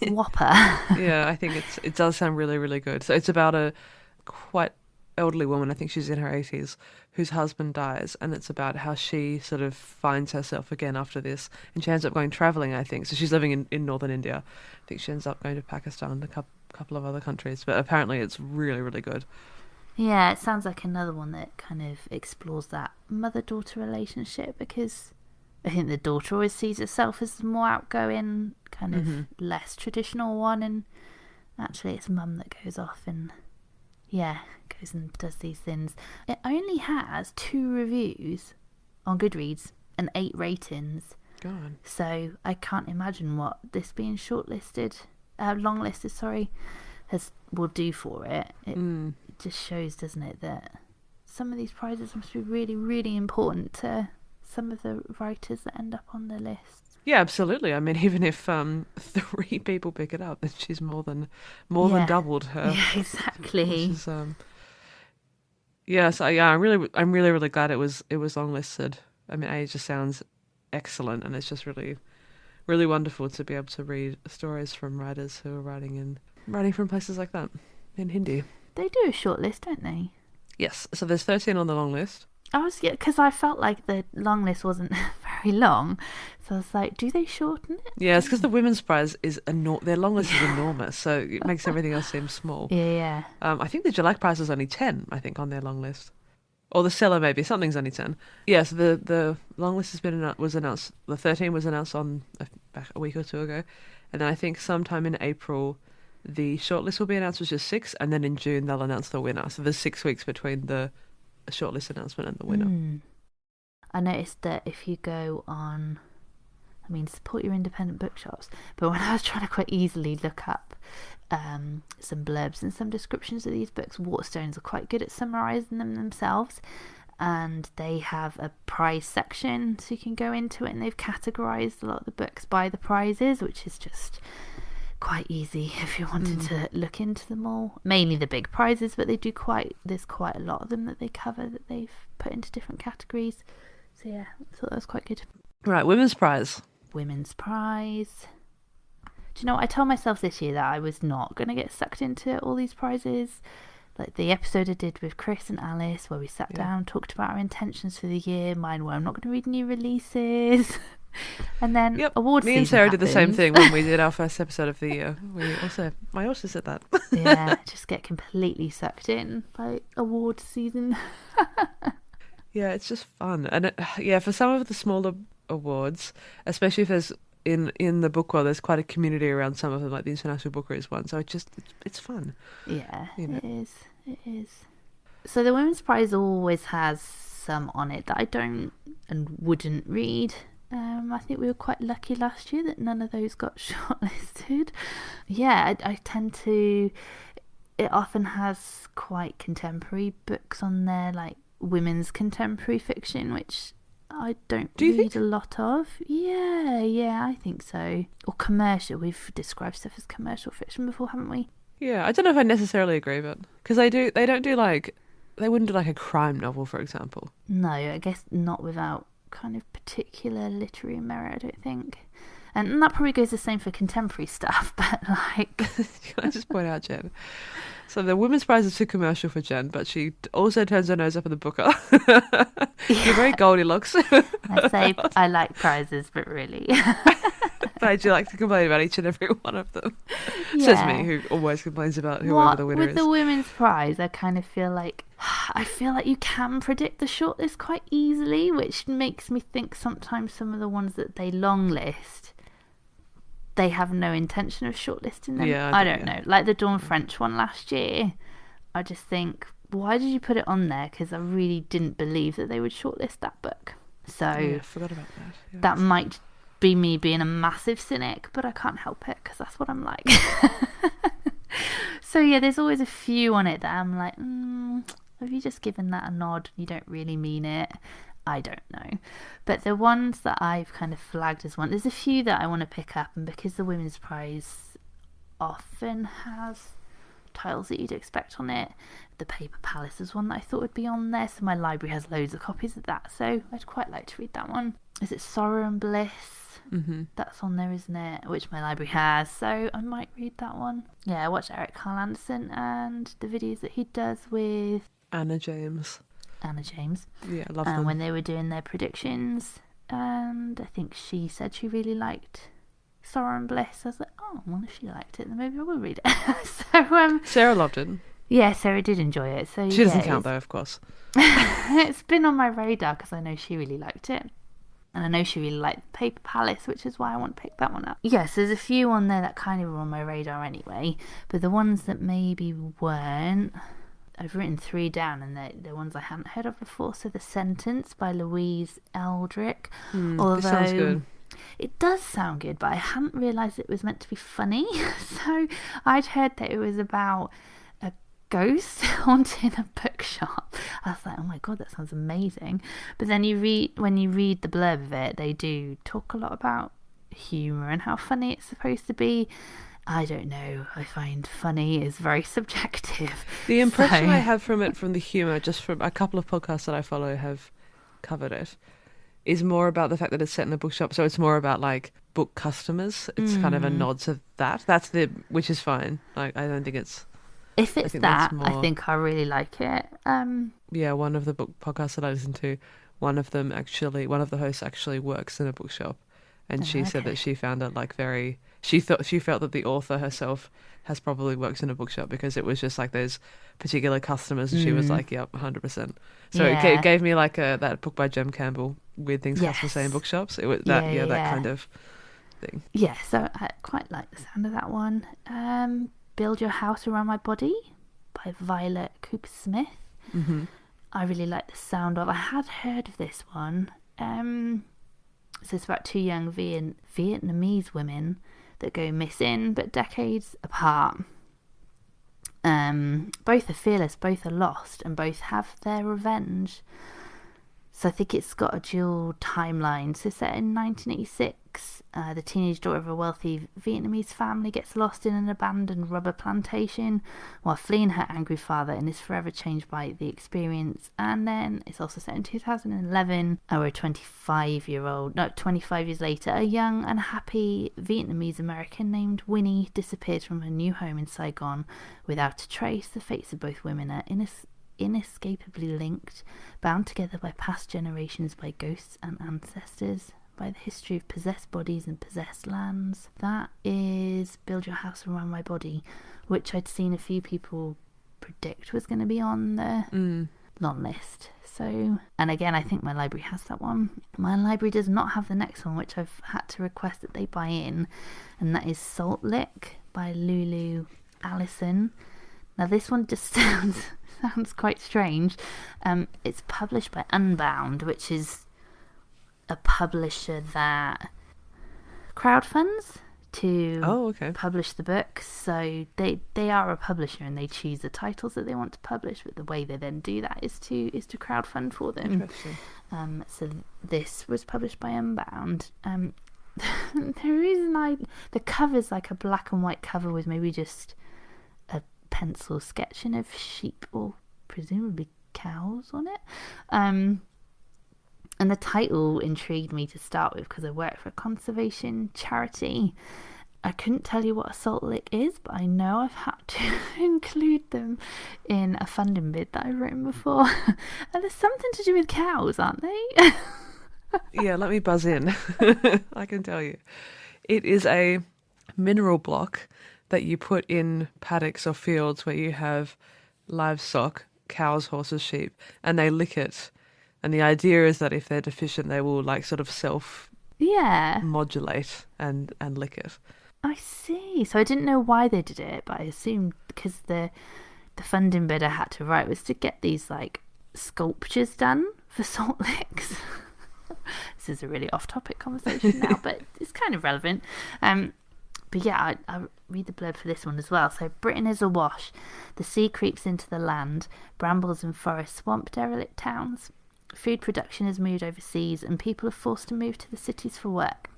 whopper. Yeah, I think it does sound really, really good. So it's about a quite elderly woman, I think she's in her 80s, whose husband dies, and it's about how she sort of finds herself again after this, and she ends up going travelling, I think. So she's living in northern India. I think she ends up going to Pakistan and a couple of other countries, but apparently it's really, really good. Yeah, it sounds like another one that kind of explores that mother-daughter relationship, because I think the daughter always sees herself as the more outgoing, kind of less traditional one, and actually it's mum that goes off and goes and does these things. It only has 2 reviews on Goodreads and 8 ratings. God. So I can't imagine what this being longlisted, will do for it. It just shows, doesn't it, that some of these prizes must be really, really important to some of the writers that end up on the list. Yeah, absolutely. I mean, even if 3 people pick it up, then she's more than doubled her. Yeah, exactly. Which is, I'm really, really glad it was longlisted. I mean, it just sounds excellent, and it's just really, really wonderful to be able to read stories from writers who are writing from places like that in Hindi. They do a short list, don't they? Yes. So there's 13 on the long list. Because I felt like the long list wasn't very long, so I was like, do they shorten it? Yeah, it's because the Women's Prize is their long list is enormous, so it makes everything else seem small. Yeah. I think the Gellick Prize is only 10, I think, on their long list. Or the Cellar, maybe. Something's only 10. Yeah, so the long list was announced. The 13 was announced back a week or 2 ago. And then I think sometime in April, the shortlist will be announced, which is 6. And then in June, they'll announce the winner. So there's 6 weeks between the shortlist announcement and the winner. I noticed that if you go on... I mean, support your independent bookshops. But when I was trying to quite easily look up some blurbs and some descriptions of these books, Waterstones are quite good at summarising them themselves. And they have a prize section, so you can go into it, and they've categorised a lot of the books by the prizes, which is just quite easy if you wanted to look into them all. Mainly the big prizes, but there's quite a lot of them that they cover that they've put into different categories. So yeah, I thought that was quite good. Right, Women's Prize. Women's Prize. Do you know what? I told myself this year that I was not going to get sucked into all these prizes. Like the episode I did with Chris and Alice, where we sat down, talked about our intentions for the year. Mine were, I'm not going to read new releases. And then awards season. Me and Sarah did the same thing when we did our first episode of the year. I also said that. Yeah, just get completely sucked in by awards season. Yeah, it's just fun. And for some of the smaller awards, especially if there's in the book world, there's quite a community around some of them, like the International Book Readers one. So it's fun. Yeah, it is. So the Women's Prize always has some on it that I don't and wouldn't read. I think we were quite lucky last year that none of those got shortlisted. Yeah, I tend to... It often has quite contemporary books on there, like women's contemporary fiction, which I don't read a lot of. Yeah, I think so. Or commercial. We've described stuff as commercial fiction before, haven't we? Yeah, I don't know if I necessarily agree, but... Because they wouldn't do like a crime novel, for example. No, I guess not without kind of particular literary merit, I don't think. And that probably goes the same for contemporary stuff, but like... Can I just point out, Jen? So the Women's Prize is too commercial for Jen, but she also turns her nose up at the Booker. You're very Goldilocks. I say I like prizes, but really... But I do like to complain about each and every one of them. Yeah. Says me, who always complains about whoever the winner is. With the Women's Prize, I kind of feel like you can predict the shortlist quite easily, which makes me think sometimes some of the ones that they long list, they have no intention of shortlisting them. Yeah, I don't know. Like the Dawn French one last year, I just think, why did you put it on there? Because I really didn't believe that they would shortlist that book. So I forgot about that. Yes. That might be me being a massive cynic, but I can't help it because that's what I'm like. So yeah, there's always a few on it that I'm like, have you just given that a nod? You don't really mean it. I don't know. But the ones that I've kind of flagged as one, there's a few that I want to pick up, and because the Women's Prize often has titles that you'd expect on it, the Paper Palace is one that I thought would be on there, so my library has loads of copies of that, so I'd quite like to read that one. Is it Sorrow and Bliss? Mm-hmm. That's on there, isn't it? Which my library has, so I might read that one. Yeah, I watched Eric Carl Anderson and the videos that he does with Anna James. Yeah, I love them. when they were doing their predictions, and I think she said she really liked Sorrow and Bliss. I was like, oh, well, if she liked it, then maybe I will read it. So Sarah loved it. yeah, Sarah did enjoy it. So she doesn't count though, of course. It's been on my radar because I know she really liked it. And I know she really liked Paper Palace, which is why I want to pick that one up. Yes, there's a few on there that kind of were on my radar anyway. But the ones that maybe weren't, I've written 3 down, and they're ones I hadn't heard of before. So The Sentence by Louise Eldrick. This sounds good. It does sound good, but I hadn't realised it was meant to be funny. So I'd heard that it was about a ghost haunting a bookshop. I was like, oh my god, that sounds amazing. But then when you read the blurb of it, they do talk a lot about humour and how funny it's supposed to be. I don't know. I find funny is very subjective. The impression I have from it, from the humour, just from a couple of podcasts that I follow have covered it, is more about the fact that it's set in a bookshop, so it's more about like book customers. It's kind of a nod to that. Which is fine. Like, I don't think it's. If it's that, I think I really like it. Yeah, one of the book podcasts that I listen to, one of the hosts actually works in a bookshop, and she said that she found it like very. She felt that the author herself has probably worked in a bookshop because it was just like those particular customers, and she was like, "Yep, 100%." So it gave me like that book by Jem Campbell, Weird Things Customers Say in Bookshops. It was that that kind of thing. Yeah, so I quite like the sound of that one. Build Your House Around My Body by Violet Cooper Smith. Mm-hmm. I really like the sound of. I had heard of this one. So it's about 2 young Vietnamese women that go missing, but decades apart. Both are fearless, both are lost, and both have their revenge. So I think it's got a dual timeline. So set in 1986, the teenage daughter of a wealthy Vietnamese family gets lost in an abandoned rubber plantation while fleeing her angry father, and is forever changed by the experience. And then it's also set in 2011, where 25 years later, a young, unhappy Vietnamese American named Winnie disappears from her new home in Saigon without a trace. The fates of both women are inescapably linked, bound together by past generations, by ghosts and ancestors, by the history of possessed bodies and possessed lands. That is Build Your House Around My Body, which I'd seen a few people predict was going to be on the long list. So, and again, I think my library has that one. My library does not have the next one, which I've had to request that they buy in, and that is Salt Lick by Lulu Allison. Now this one just sounds quite strange. It's published by Unbound, which is a publisher that crowdfunds to publish the books. So they are a publisher, and they choose the titles that they want to publish, but the way they then do that is to crowdfund for them. Interesting. So this was published by Unbound. The reason the cover's like a black and white cover with maybe just a pencil sketching of sheep or presumably cows on it. And the title intrigued me to start with because I work for a conservation charity. I couldn't tell you what a salt lick is, but I know I've had to include them in a funding bid that I've written before. And there's something to do with cows, aren't they? Yeah, let me buzz in. I can tell you. It is a mineral block that you put in paddocks or fields where you have livestock, cows, horses, sheep, and they lick it. And the idea is that if they're deficient, they will like sort of self-modulate and lick it. I see. So I didn't know why they did it, but I assumed because the funding bid I had to write was to get these like sculptures done for salt licks. This is a really off-topic conversation now, but it's kind of relevant. But yeah, I read the blurb for this one as well. So, Britain is awash. The sea creeps into the land. Brambles and forests swamp derelict towns. Food production has moved overseas and people are forced to move to the cities for work.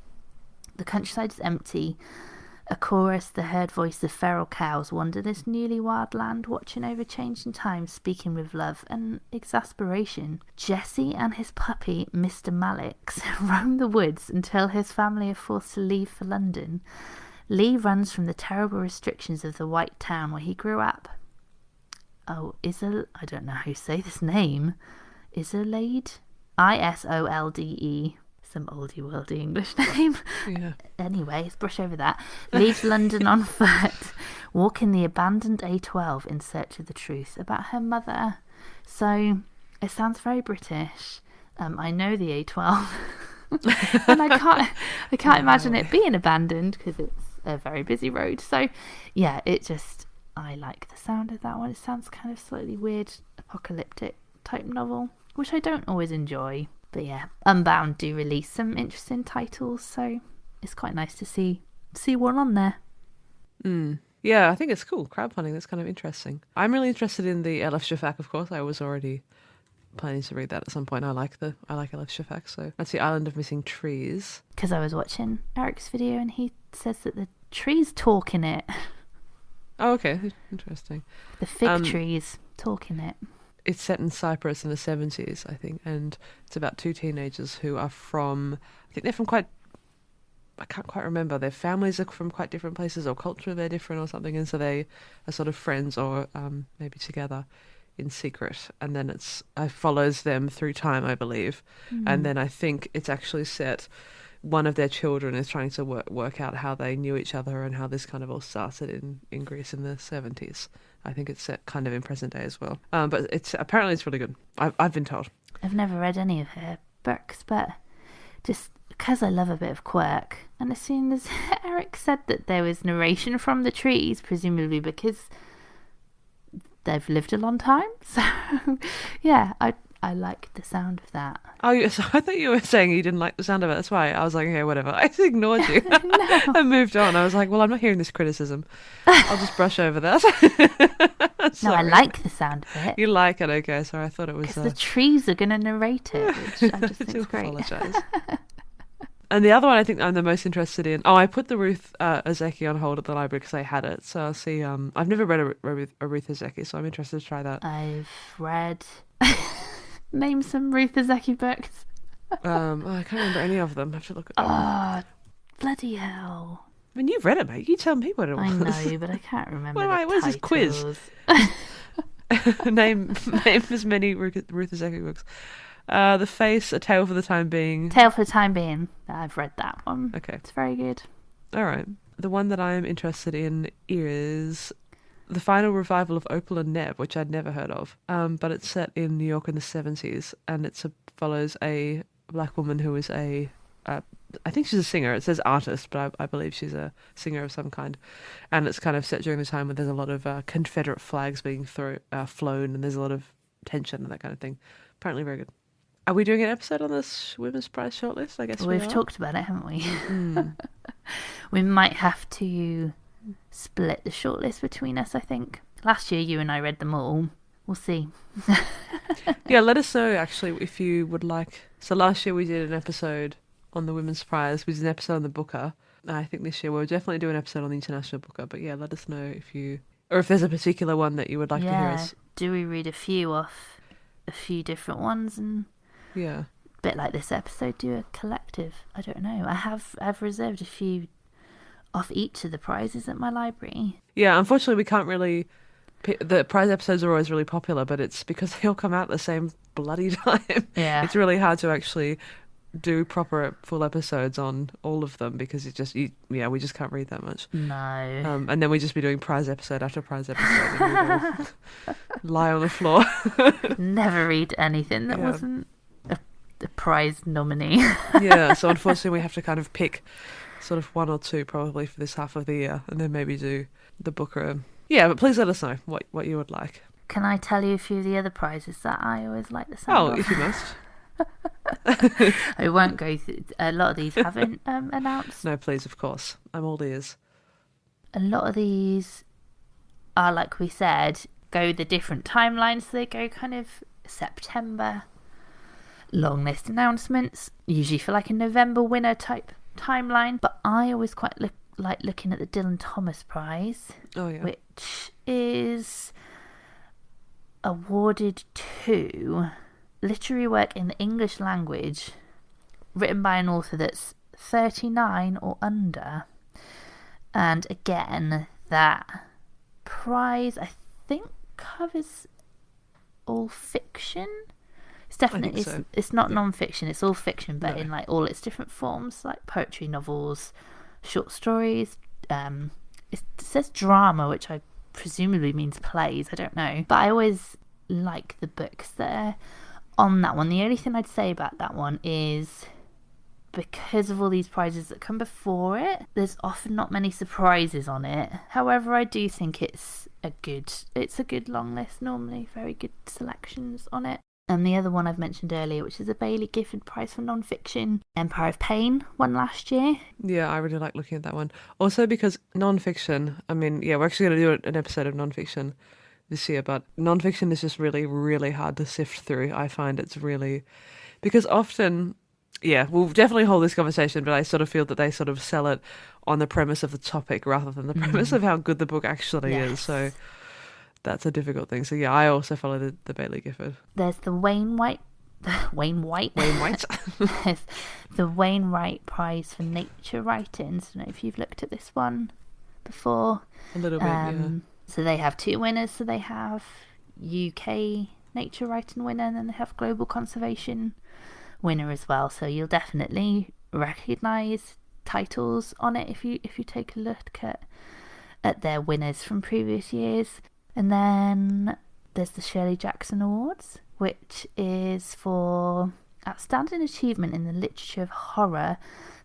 The countryside is empty. A chorus, the herd voice of feral cows, wander this newly wild land, watching over changing times, speaking with love and exasperation. Jesse and his puppy, Mr. Malix, roam the woods until his family are forced to leave for London. Lee runs from the terrible restrictions of the white town where he grew up. Oh, I don't know how you say this name. Isolde? Isolde. Some oldie worldy English name. Yeah. Anyway, let's brush over that. Leaves London on foot, walking the abandoned A12 in search of the truth about her mother. So it sounds very British. I know the A12, and I can't imagine it being abandoned because it's a very busy road. So yeah, I like the sound of that one. It sounds kind of slightly weird, apocalyptic type novel, which I don't always enjoy. But yeah, Unbound do release some interesting titles, so it's quite nice to see one on there. Yeah, I think it's cool. Crowdfunding, that's kind of interesting. I'm really interested in the Elif Shafak, of course. I was already planning to read that at some point. I like Elif Shafak, so that's The Island of Missing Trees. Because I was watching Eric's video and he says that the trees talk in it. Oh, okay. Interesting. The fig trees talk in it. It's set in Cyprus in the 70s, I think, and it's about two teenagers who are I think they're from I can't quite remember, their families are from quite different places or culture they're different or something, and so they are sort of friends or maybe together in secret, and then it follows them through time, I believe. And then I think it's actually set, one of their children is trying to work out how they knew each other and how this kind of all started in Greece in the 70s. I think it's set kind of in present day as well. But apparently it's really good. I've been told. I've never read any of her books, but just because I love a bit of quirk. And as soon as Eric said that there was narration from the trees, presumably because they've lived a long time. So yeah, I like the sound of that. Oh, yes. I thought you were saying you didn't like the sound of it. That's why I was like, okay, whatever. I just ignored you. No. I moved on. I was like, well, I'm not hearing this criticism. I'll just brush over that. No, I like the sound of it. You like it, okay. Sorry, I thought it was... Because the trees are going to narrate it, which I just think is great. Apologise. And the other one I think I'm the most interested in... Oh, I put the Ruth Ozeki on hold at the library because I had it. So I'll see... I've never read a Ruth Ozeki, so I'm interested to try that. I've read... Name some Ruth Ozeki books. I can't remember any of them. I have to look at them. Oh, bloody hell. I mean, you've read it, mate. You tell me what it was. I know, but I can't remember What's this quiz? Name as many Ruth Ozeki books. The Face, A Tale for the Time Being. Tale for the Time Being. I've read that one. Okay. It's very good. All right. The one that I'm interested in is the final revival of Opal and Neb, which I'd never heard of. But it's set in New York in the 70s, and it follows a black woman who is I think she's a singer. It says artist, but I believe she's a singer of some kind. And it's kind of set during the time when there's a lot of Confederate flags being flown, and there's a lot of tension and that kind of thing. Apparently very good. Are we doing an episode on this Women's Prize shortlist? I guess we've talked about it, haven't we? We might have to split the shortlist between us, I think. Last year you and I read them all. We'll see. Yeah, let us know actually if you would like. So last year we did an episode on the Women's Prize. We did an episode on the Booker. I think this year we'll definitely do an episode on the International Booker. But yeah, let us know if there's a particular one that you would like to hear us. Do we read a few different ones, and yeah, a bit like this episode, do a collective? I don't know. I've reserved a few off each of the prizes at my library. Yeah, unfortunately we can't really... The prize episodes are always really popular, but it's because they all come out at the same bloody time. Yeah. It's really hard to actually do proper full episodes on all of them because we just can't read that much. No. And then we just be doing prize episode after prize episode and we'd all lie on the floor. Never read anything that wasn't a prize nominee. Yeah, so unfortunately we have to kind of pick sort of one or two probably for this half of the year, and then maybe do the Booker. Yeah, but please let us know what you would like. Can I tell you a few of the other prizes that I always like the sound of? If you must. I won't go through. A lot of these haven't announced. No, please, of course. I'm all ears. A lot of these are, like we said, go the different timelines. So they go kind of September long list announcements, usually for like a November winner type timeline. But I always quite like looking at the Dylan Thomas Prize, which is awarded to literary work in the English language written by an author that's 39 or under. And again, that prize I think covers all fiction. It's definitely it's not non-fiction, it's all fiction, but in like all its different forms, like poetry, novels, short stories. It says drama, which I presumably means plays, I don't know, but I always like the books that are on that one. The only thing I'd say about that one is because of all these prizes that come before it, there's often not many surprises on it. However, I do think it's a good long list normally, very good selections on it. And the other one I've mentioned earlier, which is a Bailey Gifford Prize for non-fiction, Empire of Pain, won last year. Yeah, I really like looking at that one. Also because non-fiction, I mean, we're actually going to do an episode of non-fiction this year, but non-fiction is just really, really hard to sift through. I find it's really... Because often, we'll definitely hold this conversation, but I sort of feel that they sort of sell it on the premise of the topic rather than the premise of how good the book actually is. So... that's a difficult thing. So I also follow the Bailey Gifford. There's the Wainwright. There's the Wainwright Prize for Nature Writing. I don't know if you've looked at this one before. A little bit, So they have two winners. So they have UK Nature Writing winner, and then they have Global Conservation winner as well. So you'll definitely recognise titles on it if you take a look at their winners from previous years. And then there's the Shirley Jackson Awards, which is for outstanding achievement in the literature of horror,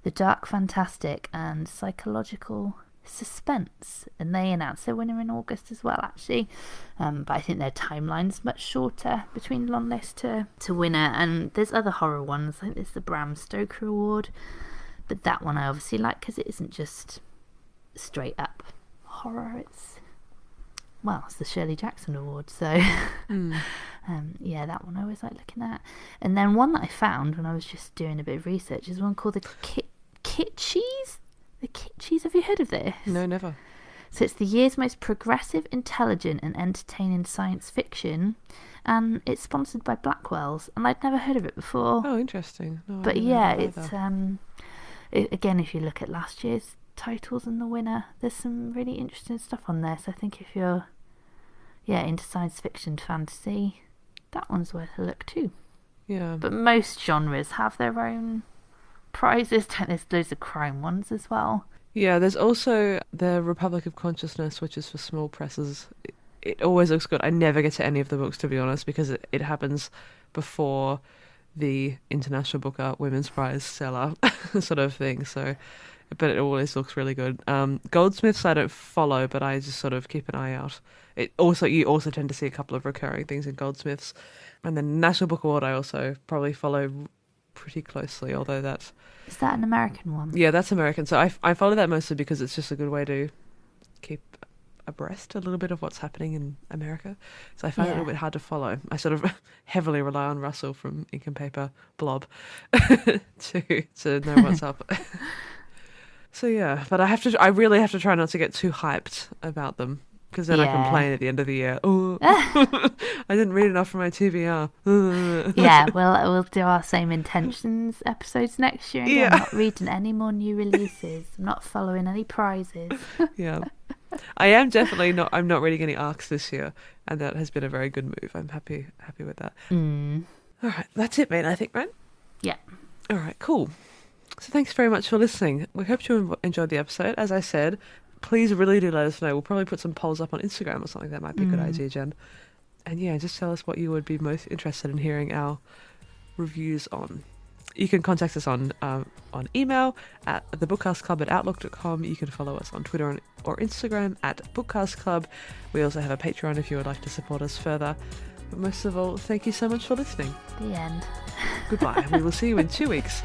the dark fantastic and psychological suspense. And they announced their winner in August as well, actually. But I think their timeline's much shorter between long list to winner. And there's other horror ones. I think there's the Bram Stoker Award. But that one I obviously like because it isn't just straight up horror. It's the Shirley Jackson Award, so that one I always like looking at. And then one that I found when I was just doing a bit of research is one called the Kitschies. The Kitschies, have you heard of this? No, never. So it's the year's most progressive, intelligent and entertaining science fiction, and it's sponsored by Blackwell's, and I'd never heard of it before. Oh, interesting. No, but it's again, if you look at last year's titles and the winner, there's some really interesting stuff on there. So I think if you're into science fiction, fantasy, that one's worth a look too. Yeah. But most genres have their own prizes. There's loads of crime ones as well. Yeah, there's also the Republic of Consciousness, which is for small presses. It always looks good. I never get to any of the books, to be honest, because it happens before the International Booker Women's Prize seller sort of thing. So, but it always looks really good. Goldsmiths I don't follow, but I just sort of keep an eye out. You also tend to see a couple of recurring things in Goldsmiths. And then National Book Award I also probably follow pretty closely, although that's... Is that an American one? Yeah, that's American. So I follow that mostly because it's just a good way to keep abreast a little bit of what's happening in America. So I find it a little bit hard to follow. I sort of heavily rely on Russell from Ink and Paper Blob to know what's up. So but I really have to try not to get too hyped about them, because then I complain at the end of the year. Oh, I didn't read enough for my TBR. We'll do our same intentions episodes next year. And I'm not reading any more new releases. I'm not following any prizes. I am definitely not. I'm not reading any arcs this year, and that has been a very good move. I'm happy with that. All right, that's it, mate. I think, right? Yeah. All right, cool. So thanks very much for listening. We hope you enjoyed the episode. As I said, please really do let us know. We'll probably put some polls up on Instagram or something. That might be a good idea, Jen. And just tell us what you would be most interested in hearing our reviews on. You can contact us on email at thebookcastclub@outlook.com. You can follow us on Twitter or Instagram at bookcastclub. We also have a Patreon if you would like to support us further. But most of all, thank you so much for listening. The end. Goodbye. We will see you in 2 weeks.